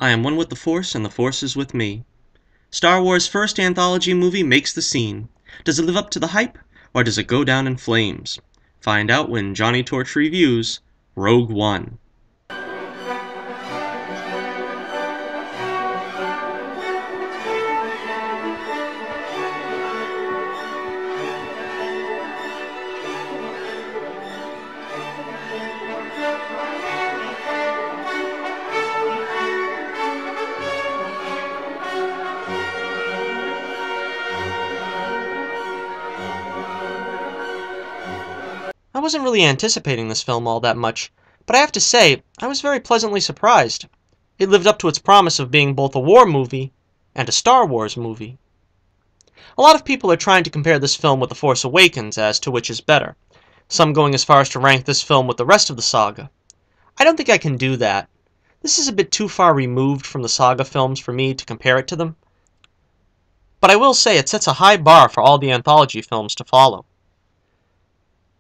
I am one with the Force, and the Force is with me. Star Wars' first anthology movie makes the scene. Does it live up to the hype, or does it go down in flames? Find out when Johnnie Torch reviews Rogue One. I wasn't really anticipating this film all that much, but I have to say, I was very pleasantly surprised. It lived up to its promise of being both a war movie and a Star Wars movie. A lot of people are trying to compare this film with The Force Awakens as to which is better, some going as far as to rank this film with the rest of the saga. I don't think I can do that. This is a bit too far removed from the saga films for me to compare it to them. But I will say it sets a high bar for all the anthology films to follow.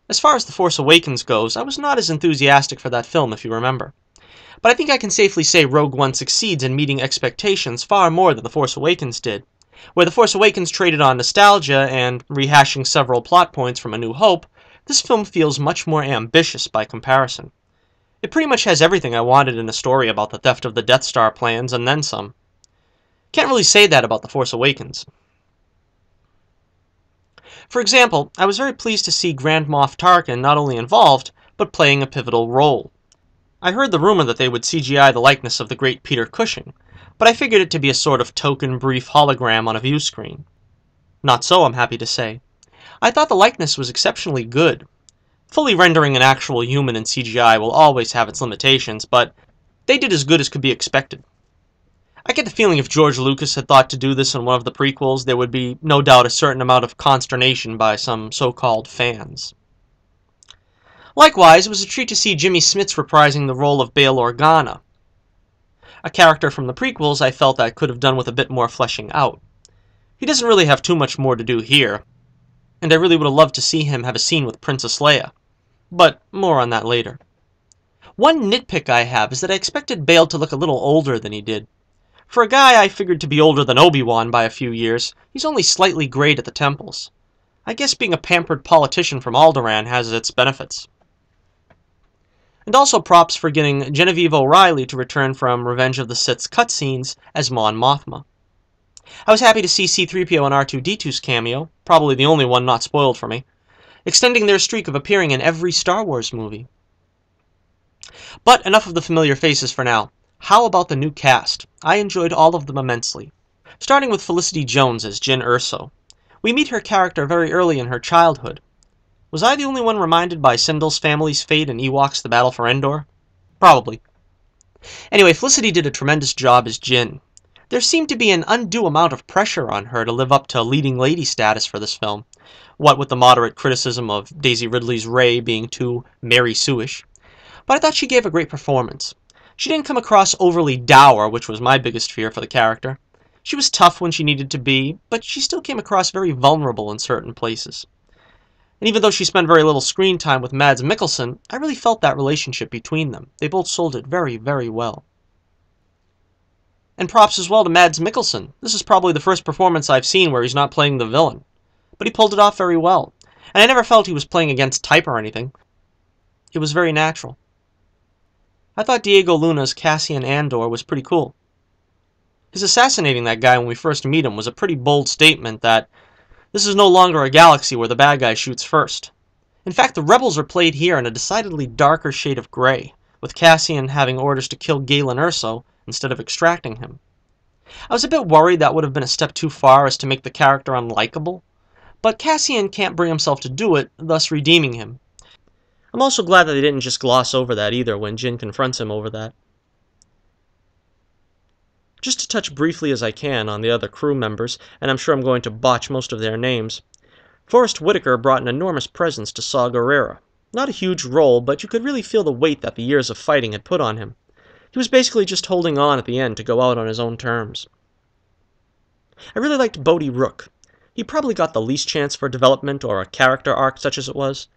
As far as The Force Awakens goes, I was not as enthusiastic for that film, if you remember. But I think I can safely say Rogue One succeeds in meeting expectations far more than The Force Awakens did. Where The Force Awakens traded on nostalgia and rehashing several plot points from A New Hope, this film feels much more ambitious by comparison. It pretty much has everything I wanted in a story about the theft of the Death Star plans, and then some. Can't really say that about The Force Awakens. For example, I was very pleased to see Grand Moff Tarkin not only involved, but playing a pivotal role. I heard the rumor that they would CGI the likeness of the great Peter Cushing, but I figured it to be a sort of token brief hologram on a view screen. Not so, I'm happy to say. I thought the likeness was exceptionally good. Fully rendering an actual human in CGI will always have its limitations, but they did as good as could be expected. I get the feeling if George Lucas had thought to do this in one of the prequels, there would be no doubt a certain amount of consternation by some so-called fans. Likewise, it was a treat to see Jimmy Smits reprising the role of Bail Organa, a character from the prequels I felt I could have done with a bit more fleshing out. He doesn't really have too much more to do here, and I really would have loved to see him have a scene with Princess Leia, but more on that later. One nitpick I have is that I expected Bail to look a little older than he did. For a guy I figured to be older than Obi-Wan by a few years, he's only slightly grayed at the temples. I guess being a pampered politician from Alderaan has its benefits. And also props for getting Genevieve O'Reilly to return from Revenge of the Sith's cutscenes as Mon Mothma. I was happy to see C-3PO and R2-D2's cameo, probably the only one not spoiled for me, extending their streak of appearing in every Star Wars movie. But enough of the familiar faces for now. How about the new cast? I enjoyed all of them immensely. Starting with Felicity Jones as Jyn Erso. We meet her character very early in her childhood. Was I the only one reminded by Sindel's family's fate in Ewoks: The Battle for Endor? Probably. Anyway, Felicity did a tremendous job as Jyn. There seemed to be an undue amount of pressure on her to live up to leading lady status for this film, what with the moderate criticism of Daisy Ridley's Rey being too Mary Sue-ish. But I thought she gave a great performance. She didn't come across overly dour, which was my biggest fear for the character. She was tough when she needed to be, but she still came across very vulnerable in certain places. And even though she spent very little screen time with Mads Mikkelsen, I really felt that relationship between them. They both sold it very, very well. And props as well to Mads Mikkelsen. This is probably the first performance I've seen where he's not playing the villain. But he pulled it off very well. And I never felt he was playing against type or anything. It was very natural. I thought Diego Luna's Cassian Andor was pretty cool. His assassinating that guy when we first meet him was a pretty bold statement that this is no longer a galaxy where the bad guy shoots first. In fact, the rebels are played here in a decidedly darker shade of gray, with Cassian having orders to kill Galen Erso instead of extracting him. I was a bit worried that would have been a step too far as to make the character unlikable, but Cassian can't bring himself to do it, thus redeeming him. I'm also glad that they didn't just gloss over that either when Jyn confronts him over that. Just to touch briefly as I can on the other crew members, and I'm sure I'm going to botch most of their names, Forrest Whitaker brought an enormous presence to Saw Gerrera. Not a huge role, but you could really feel the weight that the years of fighting had put on him. He was basically just holding on at the end to go out on his own terms. I really liked Bodhi Rook. He probably got the least chance for development or a character arc such as it was,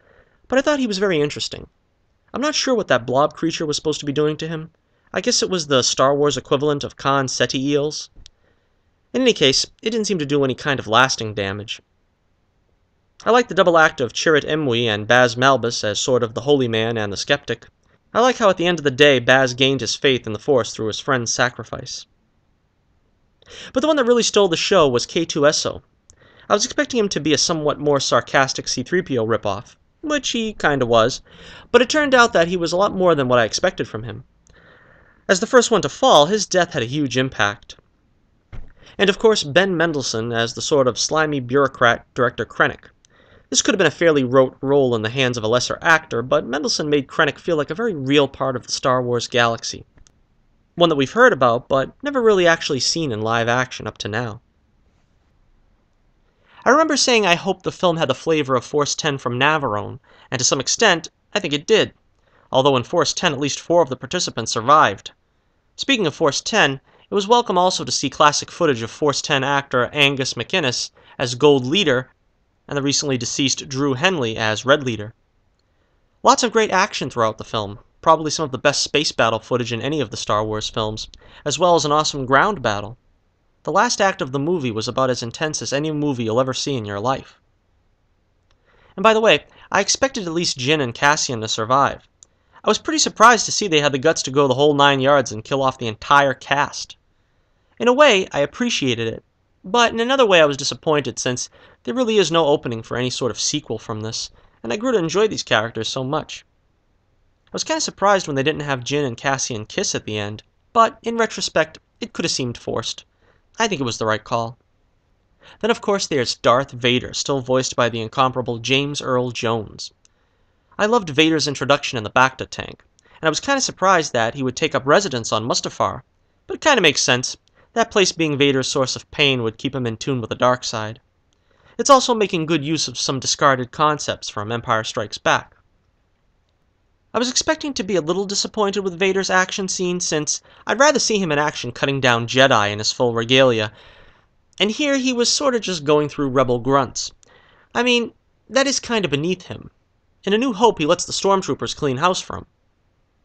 but I thought he was very interesting. I'm not sure what that blob creature was supposed to be doing to him. I guess it was the Star Wars equivalent of Khan Seti eels. In any case, it didn't seem to do any kind of lasting damage. I like the double act of Chirrut Imwe and Baz Malbus as sort of the holy man and the skeptic. I like how at the end of the day Baz gained his faith in the Force through his friend's sacrifice. But the one that really stole the show was K2SO. I was expecting him to be a somewhat more sarcastic C-3PO ripoff, which he kinda was, but it turned out that he was a lot more than what I expected from him. As the first one to fall, his death had a huge impact. And of course, Ben Mendelsohn as the sort of slimy bureaucrat Director Krennic. This could have been a fairly rote role in the hands of a lesser actor, but Mendelsohn made Krennic feel like a very real part of the Star Wars galaxy. One that we've heard about, but never really actually seen in live action up to now. I remember saying I hoped the film had the flavor of Force 10 from Navarone, and to some extent, I think it did. Although in Force 10 at least 4 of the participants survived. Speaking of Force 10, it was welcome also to see classic footage of Force 10 actor Angus MacInnes as Gold Leader, and the recently deceased Drew Henley as Red Leader. Lots of great action throughout the film, probably some of the best space battle footage in any of the Star Wars films, as well as an awesome ground battle. The last act of the movie was about as intense as any movie you'll ever see in your life. And by the way, I expected at least Jyn and Cassian to survive. I was pretty surprised to see they had the guts to go the whole 9 yards and kill off the entire cast. In a way, I appreciated it, but in another way I was disappointed since there really is no opening for any sort of sequel from this, and I grew to enjoy these characters so much. I was kind of surprised when they didn't have Jyn and Cassian kiss at the end, but in retrospect, it could have seemed forced. I think it was the right call. Then of course there's Darth Vader, still voiced by the incomparable James Earl Jones. I loved Vader's introduction in the Bacta tank, and I was kind of surprised that he would take up residence on Mustafar, but it kind of makes sense. That place being Vader's source of pain would keep him in tune with the dark side. It's also making good use of some discarded concepts from Empire Strikes Back. I was expecting to be a little disappointed with Vader's action scene since I'd rather see him in action cutting down Jedi in his full regalia, and here he was sort of just going through rebel grunts. I mean, that is kind of beneath him. In A New Hope he lets the stormtroopers clean house for him.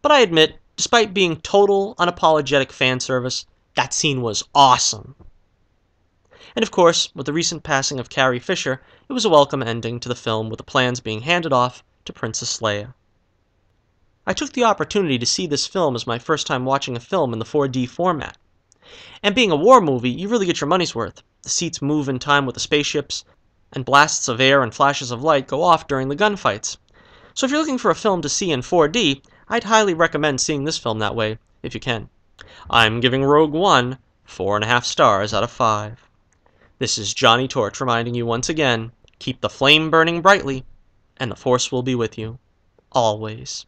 But I admit, despite being total, unapologetic fan service, that scene was awesome. And of course, with the recent passing of Carrie Fisher, it was a welcome ending to the film with the plans being handed off to Princess Leia. I took the opportunity to see this film as my first time watching a film in the 4D format. And being a war movie, you really get your money's worth. The seats move in time with the spaceships, and blasts of air and flashes of light go off during the gunfights. So if you're looking for a film to see in 4D, I'd highly recommend seeing this film that way, if you can. I'm giving Rogue One 4.5 stars out of 5. This is Johnnie Torch reminding you once again, keep the flame burning brightly, and the Force will be with you, always.